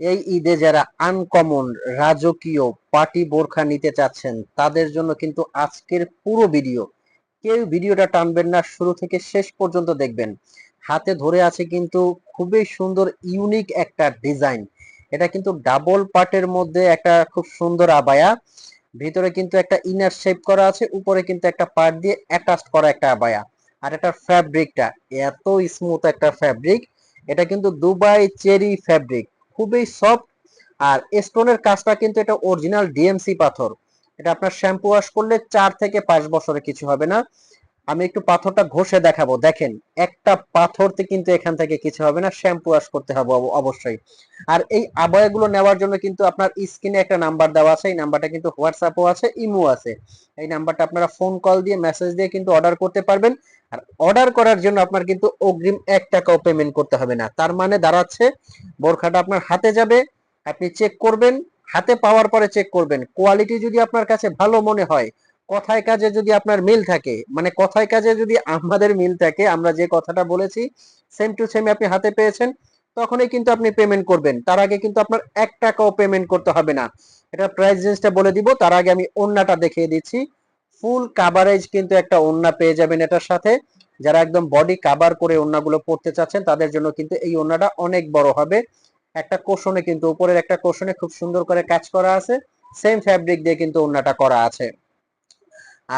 এই ঈদে যারা আনকমন রাজকীয় পার্টি বোরখা নিতে চাচ্ছেন তাদের জন্য কিন্তু আজকের পুরো ভিডিও। কেউ ভিডিওটা টানবেন না, শুরু থেকে শেষ পর্যন্ত দেখবেন। হাতে ধরে আছে কিন্তু খুবই সুন্দর ইউনিক একটা ডিজাইন। এটা কিন্তু ডাবল পার্টের মধ্যে একটা খুব সুন্দর আবায়া। ভিতরে কিন্তু একটা ইনার শেপ করা আছে, উপরে কিন্তু একটা পার্ট দিয়ে অ্যাটাচড করা একটা আবায়া। আর এটা ফ্যাব্রিকটা এত স্মুথ একটা ফ্যাব্রিক। এটা কিন্তু দুবাই চেরি ফ্যাব্রিক, খুবই সফট। আর স্টোনের কাজটা কিন্তু এটা অরিজিনাল ডিএমসি পাথর। এটা আপনার শ্যাম্পু ওয়াশ করলে 4 থেকে 5 বছরে কিছু হবে না। আমি একটু পাথরটা ঘষে দেখাবো, দেখেন একটা পাথরতে কিন্তু এখান থেকে কিছু হবে না, শ্যাম্পু ওয়াশ করতে হবে অবশ্যই। আর এই আবয়াগুলো নেওয়ার জন্য কিন্তু আপনার স্ক্রিনে একটা নাম্বার দেওয়া আছে, এই নাম্বারটা কিন্তু হোয়াটসঅ্যাপও আছে, ইমো আছে। এই নাম্বারটা আপনারা ফোন কল দিয়ে মেসেজ দিয়ে কিন্তু অর্ডার করতে পারবেন। আর অর্ডার করার জন্য আপনার কিন্তু অগ্রিম 1 টাকাও পেমেন্ট করতে হবে না। তার মানে দাঁড়াচ্ছে বোরখাটা আপনার হাতে যাবে, আপনি চেক করবেন, হাতে পাওয়ার পরে চেক করবেন, কোয়ালিটি যদি আপনার কাছে ভালো মনে হয়, কথায় কাজে যদি আপনার মিল থাকে, মানে কথায় কাজে যদি আমাদের মিল থাকে, আমরা যে কথাটা বলেছি সেম টু সেম আপনি হাতে পেয়েছেন, তখনই কিন্তু আপনি পেমেন্ট করবেন। তার আগে কিন্তু আপনার 1 টাকাও পেমেন্ট করতে হবে না। এটা প্রাইস রেঞ্জটা বলে দিব, তার আগে আমি ওড়নাটা দেখিয়ে দিচ্ছি। ফুল কাভারেজ কিন্তু একটা ওড়না পেয়ে যাবেন এটার সাথে। যারা একদম বডি কাভার করে ওড়নাগুলো পড়তে চাচ্ছেন তাদের জন্য কিন্তু এই ওড়নাটা অনেক বড় হবে। একটা কোশনে কিন্তু উপরের একটা কোশনে খুব সুন্দর করে কাজ করা আছে, সেম ফ্যাব্রিক দিয়ে কিন্তু ওড়নাটা করা আছে।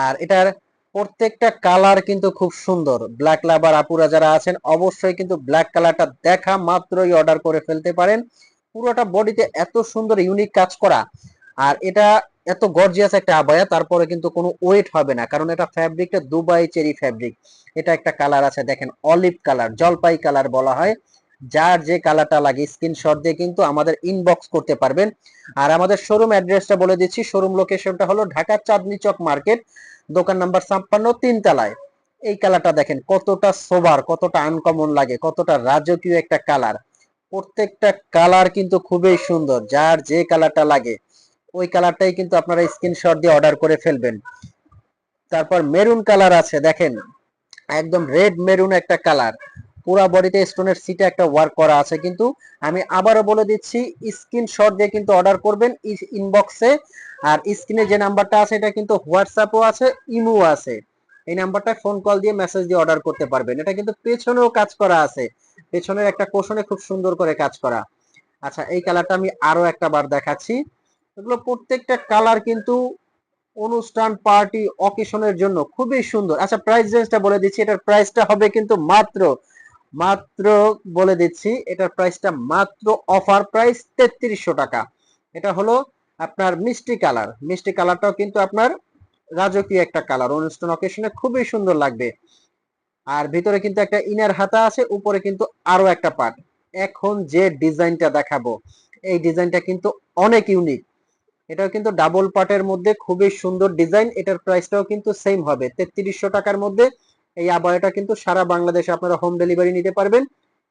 আর এটার প্রত্যেকটা কালার কিন্তু খুব সুন্দর। ব্ল্যাক লাভার আপুরা যারা আছেন অবশ্যই কিন্তু ব্ল্যাক কালারটা দেখা মাত্রই অর্ডার করে ফেলতে পারেন। পুরোটা বডিতে এত সুন্দর ইউনিক কাজ করা। আর এটা এত গর্জিয়াস একটা আবায়া, তারপরে কিন্তু কোনো ওয়েট হবে না, কারণ এটা ফ্যাব্রিকটা দুবাই চেরি ফ্যাব্রিক। এটা একটা কালার আছে দেখেন, অলিভ কালার, জলপাই কালার বলা হয়। যার যে কালারটা লাগে স্ক্রিনশট দিয়ে কিন্তু আমাদের ইনবক্স করতে পারবেন। আর আমাদের শোরুম অ্যাড্রেসটা বলে দিচ্ছি, শোরুম লোকেশনটা হলো ঢাকা চাঁদনী চক মার্কেট, দোকান নাম্বার 56, 3 তলায়। এই কালারটা দেখেন কতটা সোবার, কতটা আনকমন লাগে, কতটা রাজকীয় একটা কালার। প্রত্যেকটা কালার কিন্তু খুবই সুন্দর, যার যে কালারটা লাগে ওই কালারটাই কিন্তু আপনারা স্ক্রিনশট দিয়ে অর্ডার করে ফেলবেন। তারপর মেরুন কালার আছে দেখেন, একদম রেড মেরুন একটা কালার। পুরা বডিতে স্টোনের সিটে একটা ওয়ার্ক করা আছে কিন্তু। আমি আবারও বলে দিচ্ছি, স্ক্রিনশট দিয়ে কিন্তু অর্ডার করবেন ইনবক্সে। আর স্ক্রিনে যে নাম্বারটা আছে এটা কিন্তু হোয়াটসঅ্যাপও আছে, ইমো আছে। এই নাম্বারটা ফোন কল দিয়ে মেসেজ দিয়ে অর্ডার করতে পারবেন। এটা কিন্তু পেছনেও কাজ করা আছে, পেছনের একটা কোশনে খুব সুন্দর করে কাজ করা। আচ্ছা, এই কালারটা আমি আরো একটা বার দেখাচ্ছি। এগুলো প্রত্যেকটা কালার কিন্তু অনুষ্ঠান পার্টি অকেশনের জন্য খুবই সুন্দর। আচ্ছা, প্রাইস রেঞ্জটা বলে দিচ্ছি, এটার প্রাইসটা হবে কিন্তু মাত্র মাত্র বলে দিচ্ছি, এটার প্রাইসটা মাত্র অফার প্রাইস 3300 টাকা। এটা হলো আপনার মিষ্টি কালার। মিষ্টি কালারটাও কিন্তু আপনার রাজকীয় একটা কালার, অনুষ্ঠান অকেশনে খুবই সুন্দর লাগবে। আর ভিতরে কিন্তু একটা ইনার হাতা আছে, উপরে কিন্তু আরো একটা পার্ট। এখন যে ডিজাইনটা দেখাবো, এই ডিজাইনটা কিন্তু অনেক ইউনিক। এটাও কিন্তু ডাবল পার্টের মধ্যে খুবই সুন্দর ডিজাইন। এটার প্রাইসটাও কিন্তু সেম হবে 3300 টাকার মধ্যে। এই আবায়াটা কিন্তু সারা বাংলাদেশে আপনারা হোম ডেলিভারি নিতে পারবেন।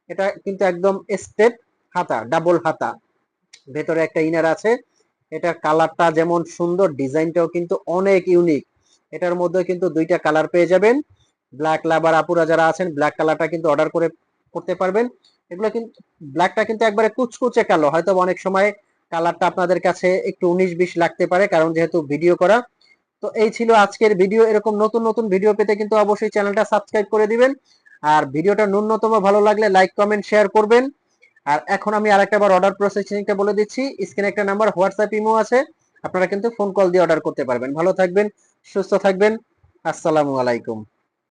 এটা কিন্তু একদম স্টেপ হাতা, ডাবল হাতা, ভেতরে একটা ইনার আছে। এটার কালারটা যেমন সুন্দর, ডিজাইনটাও কিন্তু অনেক ইউনিক। এটার মধ্যে কিন্তু 2টা কালার পেয়ে যাবেন। ব্ল্যাক লাভার আপুরা যারা আছেন ব্ল্যাক কালারটা কিন্তু অর্ডার করে করতে পারবেন। এগুলো কিন্তু ব্ল্যাকটা কিন্তু একবারে কুচকুচে কালো, হয়তো অনেক সময় কালারটা আপনাদের কাছে একটু 19-20 লাগতে পারে, কারণ যেহেতু ভিডিও করা। তো এই ছিল আজকের ভিডিও। এরকম নতুন নতুন ভিডিও পেতে কিন্তু অবশ্যই চ্যানেলটা সাবস্ক্রাইব করে দিবেন। আর ভিডিওটা ন্যূনতম ভালো লাগলে লাইক কমেন্ট শেয়ার করবেন। আর এখন আমি আরেকটা বার অর্ডার প্রসেসিংটা বলে দিচ্ছি। স্ক্রিনে একটা নাম্বার হোয়াটসঅ্যাপ ইমো আছে, আপনারা কিন্তু ফোন কল দিয়ে অর্ডার করতে পারবেন। ভালো থাকবেন, সুস্থ থাকবেন। আসসালামু আলাইকুম।